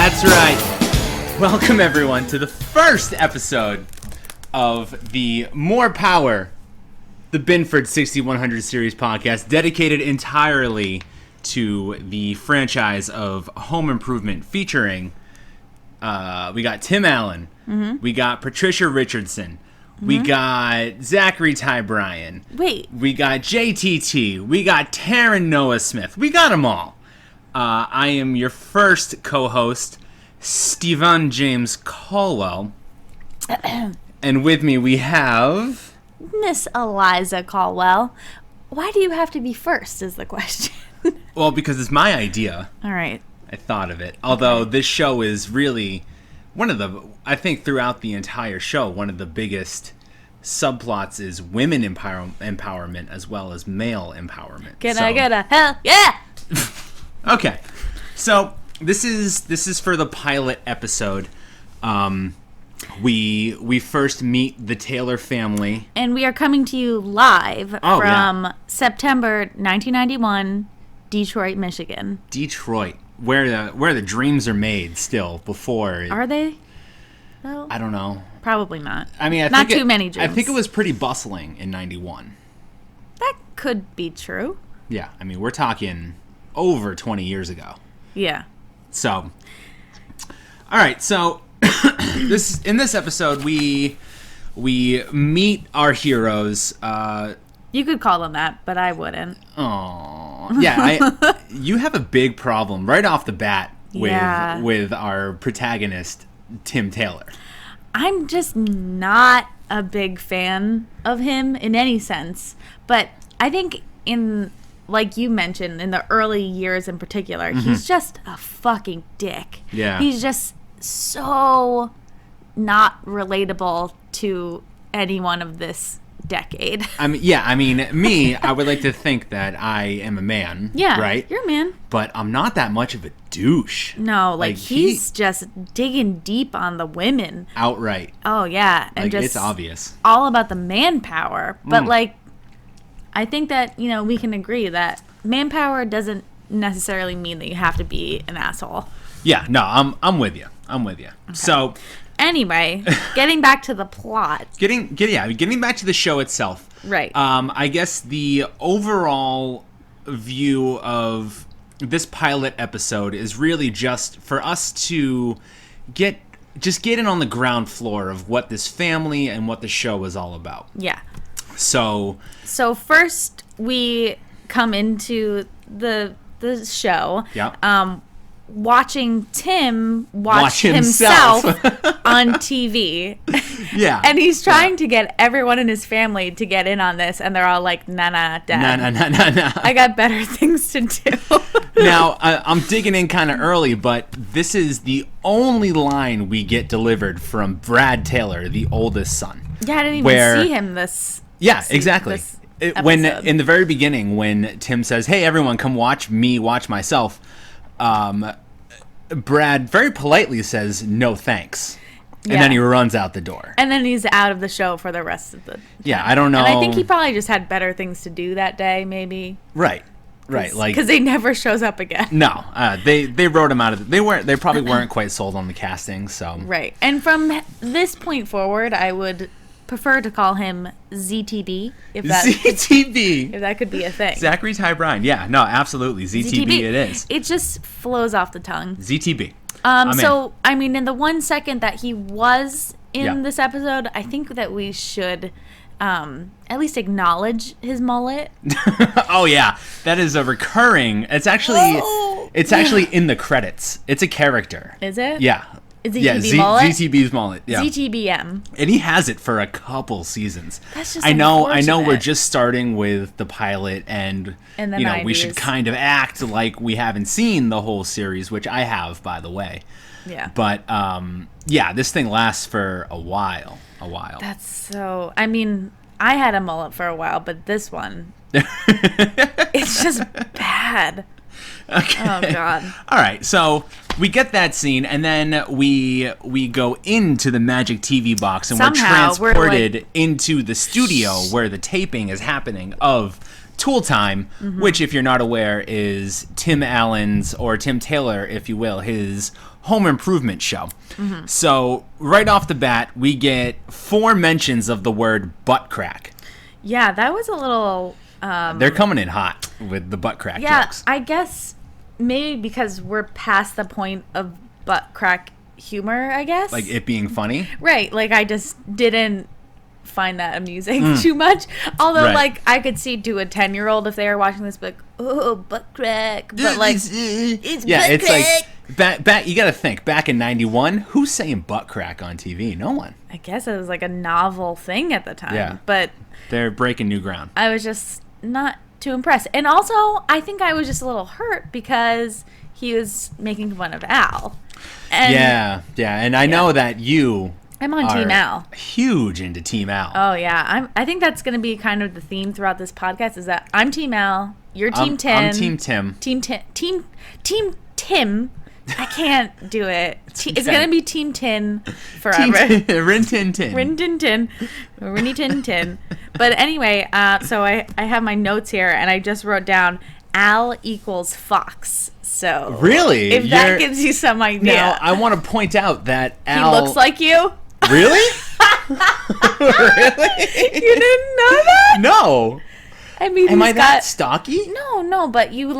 That's right. Welcome, everyone, to the first episode of the More Power, the Binford 6100 series podcast, dedicated entirely to the franchise of Home Improvement, featuring, we got Tim Allen, we got Patricia Richardson, we got Zachary Ty Bryan, we got JTT, we got Taryn Noah Smith, we got them all. I am your first co-host, Stephen James Caldwell, and with me we have... Miss Eliza Caldwell. Why do you have to be first is the question. Well, because it's my idea. All right. I thought of it. Although this show is really one of the, I think throughout the entire show, one of the biggest subplots is women empowerment as well as male empowerment. Can I get a hell yeah? Okay. So this is for the pilot episode. We first meet the Taylor family. And we are coming to you live from September 1991, Detroit, Michigan. Detroit, where the dreams are made still before. Are they? Though? I don't know. Probably not. I mean, not too many dreams. I think it was pretty bustling in 91. That could be true. Yeah, I mean, we're talking over 20 years ago. Yeah. So, all right, so in this episode we meet our heroes. You could call them that, but I wouldn't. Oh, yeah. You have a big problem right off the bat with our protagonist, Tim Taylor. I'm just not a big fan of him in any sense, but I think like you mentioned, in the early years in particular, he's just a fucking dick. Yeah. He's just so not relatable to anyone of this decade. I mean, I would like to think that I am a man. Yeah, right? You're a man. But I'm not that much of a douche. No, like he's just digging deep on the women. Outright. Oh, yeah. And just it's obvious. All about the manpower. But, I think that, we can agree that manpower doesn't necessarily mean that you have to be an asshole. Yeah, no, I'm with you. Okay. So, anyway, getting back to the plot. Getting back to the show itself. Right. I guess the overall view of this pilot episode is really just for us to get in on the ground floor of what this family and what the show is all about. Yeah. So first we come into the show. Yeah. Watching Tim watch himself on TV. Yeah. And he's trying to get everyone in his family to get in on this, and they're all like, nah, Dad. Nah. I got better things to do. Now, I'm digging in kind of early, but this is the only line we get delivered from Brad Taylor, the oldest son. Yeah, I didn't even see him this. Yeah, exactly. When in the very beginning, when Tim says, "Hey, everyone, come watch me watch myself," Brad very politely says, "No, thanks," and then he runs out the door. And then he's out of the show for the rest of the time. Yeah, I don't know. And I think he probably just had better things to do that day, maybe. Right, like because he never shows up again. No, they wrote him out of it. They probably weren't quite sold on the casting, so right. And from this point forward, I would prefer to call him ZTB if that could be a thing. Zachary Ty Bryan. Yeah, no, absolutely. ZTB it is. It just flows off the tongue. ZTB. I mean, in the 1 second that he was in this episode, I think that we should at least acknowledge his mullet. Oh yeah, that is a recurring. It's actually in the credits. It's a character. Is it? Yeah. ZTB mullet? ZTB's mullet. Yeah. ZTBM. And he has it for a couple seasons. That's just I know we're just starting with the pilot and in the 90s. We should kind of act like we haven't seen the whole series, which I have, by the way. Yeah. But this thing lasts for a while. That's so, I mean, I had a mullet for a while, but this one it's just bad. Okay. Oh God. All right. So we get that scene, and then we go into the magic TV box, and we're transported into the studio where the taping is happening of Tool Time, which, if you're not aware, is Tim Allen's, or Tim Taylor, if you will, his home improvement show. So right off the bat, we get 4 mentions of the word butt crack. Yeah, that was a little... They're coming in hot with the butt crack jokes. I guess maybe because we're past the point of butt crack humor, I guess. Like it being funny? Right. Like, I just didn't find that amusing too much. Although, Right. like, I could see to a 10-year-old if they were watching this, like, oh, butt crack. But, like, it's butt crack. Like, back, you gotta think, back in 91, who's saying butt crack on TV? No one. I guess it was, like, a novel thing at the time. Yeah. But They're breaking new ground. I was just not too impressed. And also, I think I was just a little hurt because he was making fun of Al. And Yeah, and I know that you I'm on Team Al. Huge into Team Al. Oh yeah, I think that's going to be kind of the theme throughout this podcast. Is that I'm Team Al, you're Team Tim. I'm Team Tim. Team Tim. I can't do it. It's going to be Team Tin forever. Rin Tin Tin. Rin Tin Tin. Rinny Tin Tin. But anyway, so I have my notes here, and I just wrote down Al equals Fox. So really, if that gives you some idea. Now I want to point out that Al he looks like you. Really? Really? You didn't know that? No. I mean, am I that stocky? No, but you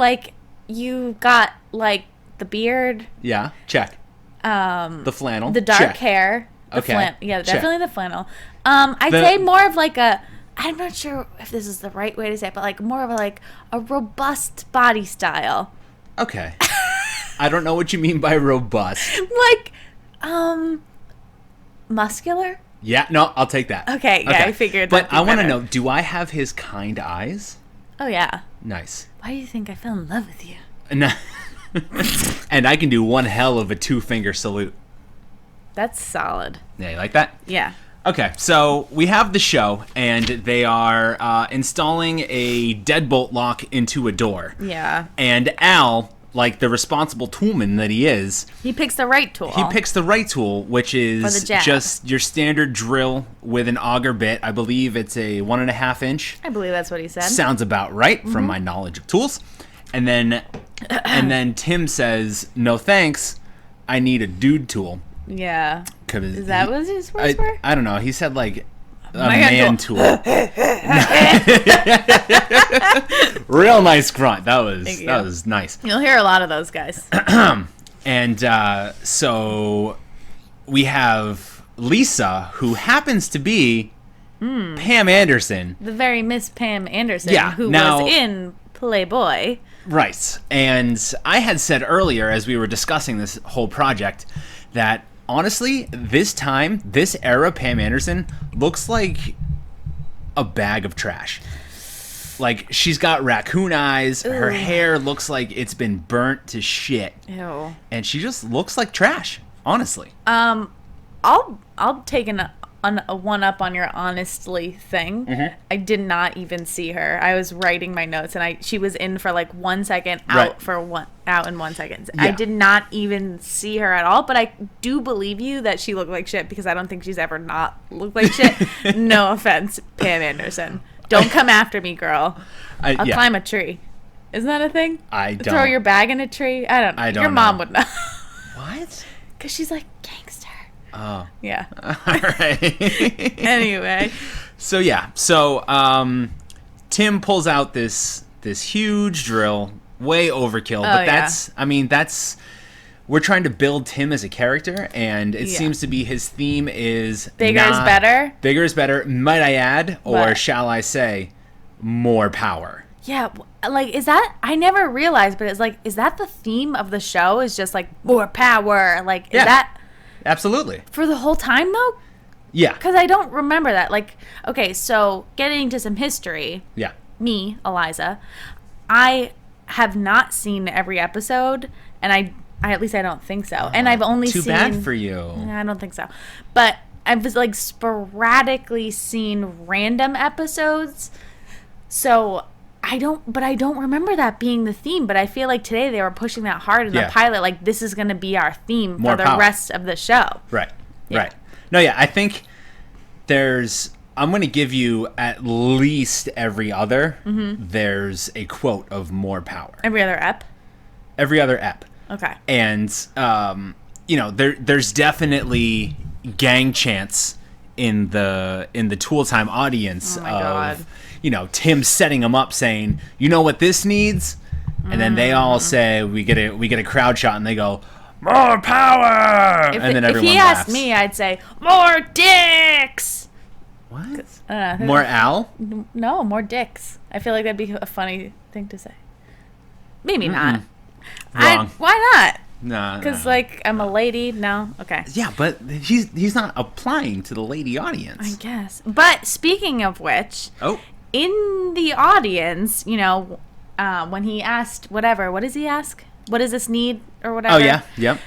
got like the beard. Yeah, check. The flannel. The dark check. hair. The Okay. Yeah, check. definitely the flannel. I'd say more of like I'm not sure if this is the right way to say it, but like more of a robust body style. Okay. I don't know what you mean by robust. Like, muscular? Yeah, no, I'll take that. Okay, yeah, I figured But that'd be I want to better. know, do I have his kind eyes? Oh, yeah. Nice. Why do you think I fell in love with you? And I can do one hell of a 2-finger salute. That's solid. Yeah, you like that? Yeah. Okay, so we have the show, and they are installing a deadbolt lock into a door. Yeah. And Al, like the responsible toolman that he is, He picks the right tool. he picks the right tool, which For the is jab. just your standard drill with an auger bit. I believe it's a 1.5 inch. I believe that's what he said. Sounds about right from my knowledge of tools. And then Tim says, "No thanks, I need a dude tool." Yeah. Is that what his words I, were? I don't know. He said like a My man tool. Real nice grunt. That Thank you. was nice. You'll hear a lot of those guys. And so we have Lisa, who happens to be Pam Anderson. The very Miss Pam Anderson, Yeah, who now- was in Playboy. Right. And I had said earlier, as we were discussing this whole project, that honestly, this era, Pam Anderson looks like a bag of trash. Like, she's got raccoon eyes. Ooh. Her hair looks like it's been burnt to shit. Ew. And she just looks like trash, honestly. I'll take a one up on your honestly thing. Mm-hmm. I did not even see her. I was writing my notes, and she was in for like 1 second, Right. out in 1 second. Yeah. I did not even see her at all, but I do believe you that she looked like shit because I don't think she's ever not looked like shit. No offense, Pam Anderson. Don't come after me, girl. I'll climb a tree. Isn't that a thing? I don't. Throw your bag in a tree? I don't know. I don't Your mom know. would know. What? Because she's like, gangster. Oh. Yeah. All right. Anyway. So Tim pulls out this huge drill, way overkill, but that's we're trying to build Tim as a character, and it seems to be his theme is Bigger is better. Bigger is better, might I add, or What? shall I say, more power. Yeah, like, is that, I never realized, but it's like, is that the theme of the show, is just like more power? Like, is that Absolutely. for the whole time though? Yeah. Because I don't remember that. Like, okay, so getting into some history, Yeah. me, Eliza, I have not seen every episode, and I at least I don't think so. And I've only Too seen... bad for you. I don't think so. But I've like sporadically seen random episodes. So I don't remember that being the theme, but I feel like today they were pushing that hard in the pilot, like this is going to be our theme More for the power. rest of the show. Right. Yeah. Right. No, yeah, I think there's I'm going to give you at least every other. There's a quote of more power. Every other ep? Every other ep. Okay. And, there's definitely gang chants in the Tool Time audience God. Tim setting them up saying, you know what this needs? And then they all say, we get a crowd shot, and they go, more power! And then everyone If he laughs. asked me, I'd say, more dicks! What? More Al? No, more dicks. I feel like that'd be a funny thing to say. Maybe not. Wrong. Why not? No. Because, like, I'm a lady? No? Okay. Yeah, but he's not applying to the lady audience. I guess. But speaking of which, in the audience, when he asked whatever, what does he ask? What does this need or whatever? Oh, yeah. Yep.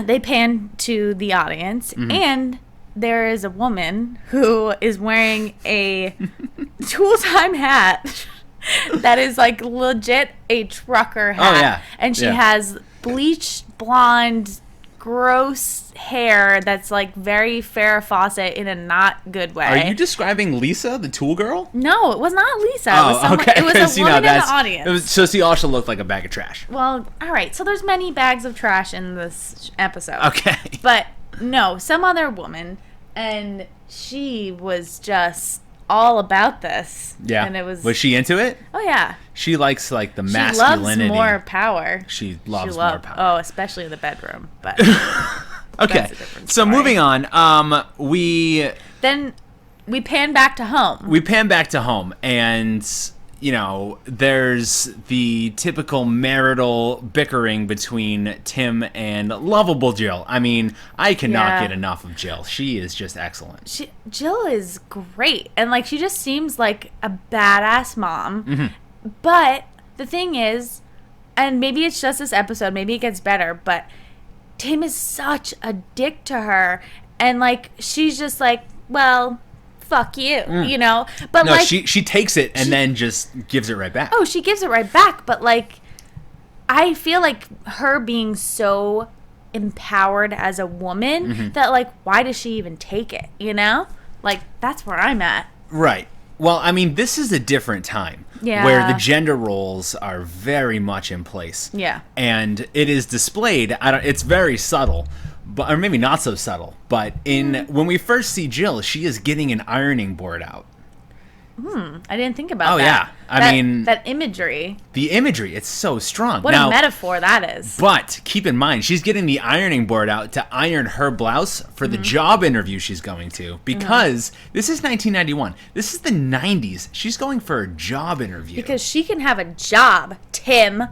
They pan to the audience, and there is a woman who is wearing a Tool Time hat that is, like, legit a trucker hat. Oh, yeah. And she has bleached blonde, gross hair that's, like, very Farrah Fawcett in a not good way. Are you describing Lisa, the Tool girl? No, it was not Lisa. Okay. It was a woman in the audience. So she also looked like a bag of trash. Well, all right. So there's many bags of trash in this episode. Okay. But no, some other woman, and she was just all about this. Yeah. And it was. Was she into it? Oh yeah. She likes the She masculinity. loves more power. She loves more power. Oh, especially in the bedroom. But okay. So moving on, we pan back to home. We pan back to home, and there's the typical marital bickering between Tim and lovable Jill. I mean, I cannot get enough of Jill. She is just excellent. Jill is great, and like she just seems like a badass mom. But the thing is, and maybe it's just this episode, maybe it gets better, but Tim is such a dick to her, and like she's just like, well, fuck you, But no, like she takes it and then just gives it right back. Oh, she gives it right back, but like I feel like her being so empowered as a woman that like why does she even take it, Like that's where I'm at. Right. Well, I mean, this is a different time where the gender roles are very much in place. Yeah. And it is displayed, it's very subtle, but or maybe not so subtle, but when we first see Jill, she is getting an ironing board out. I didn't think about that. Yeah. I mean, that imagery. The imagery, it's so strong. What a metaphor that is. But keep in mind, she's getting the ironing board out to iron her blouse for the job interview she's going to, because this is 1991. This is the 90s. She's going for a job interview. Because she can have a job, Tim.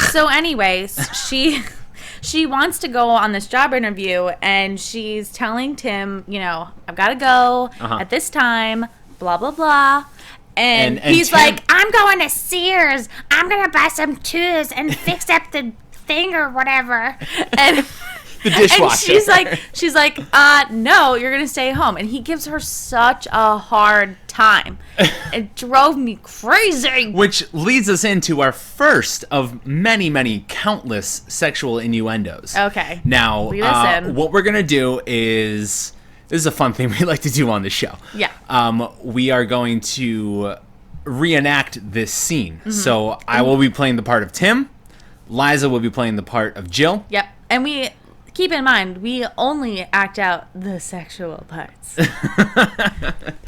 So anyways, she wants to go on this job interview, and she's telling Tim, I've got to go at this time, blah, blah, blah. And he's Tim, like, I'm going to Sears. I'm going to buy some tools and fix up the thing or whatever. And the dishwasher. And she's like, no, you're going to stay home. And he gives her such a hard time. It drove me crazy. Which leads us into our first of many, many countless sexual innuendos. Okay. Now, what we're going to do is, this is a fun thing we like to do on the show. Yeah. We are going to reenact this scene. So I will be playing the part of Tim. Liza will be playing the part of Jill. Yep. And we... Keep in mind, we only act out the sexual parts.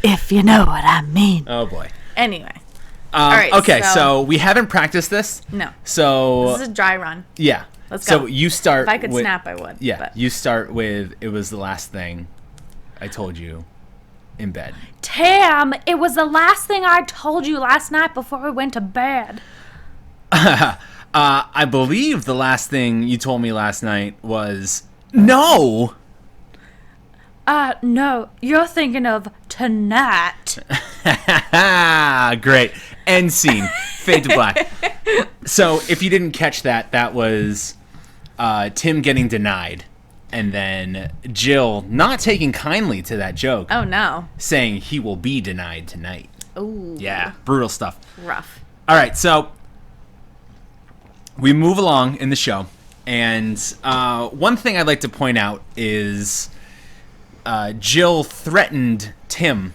If you know what I mean. Oh, boy. Anyway. All right. Okay, so we haven't practiced this. No. So... This is a dry run. Yeah. Let's go. So you start If I could snap, I would. Yeah. But. You start with, it was the last thing I told you in bed. Tam, it was the last thing I told you last night before we went to bed. I believe the last thing you told me last night was no. No, you're thinking of tonight. Great. End scene. Fade to black. So if you didn't catch that, that was Tim getting denied. And then Jill not taking kindly to that joke. Oh, no. Saying he will be denied tonight. Ooh. Yeah, brutal stuff. Rough. All right, so we move along in the show, and one thing I'd like to point out is Jill threatened Tim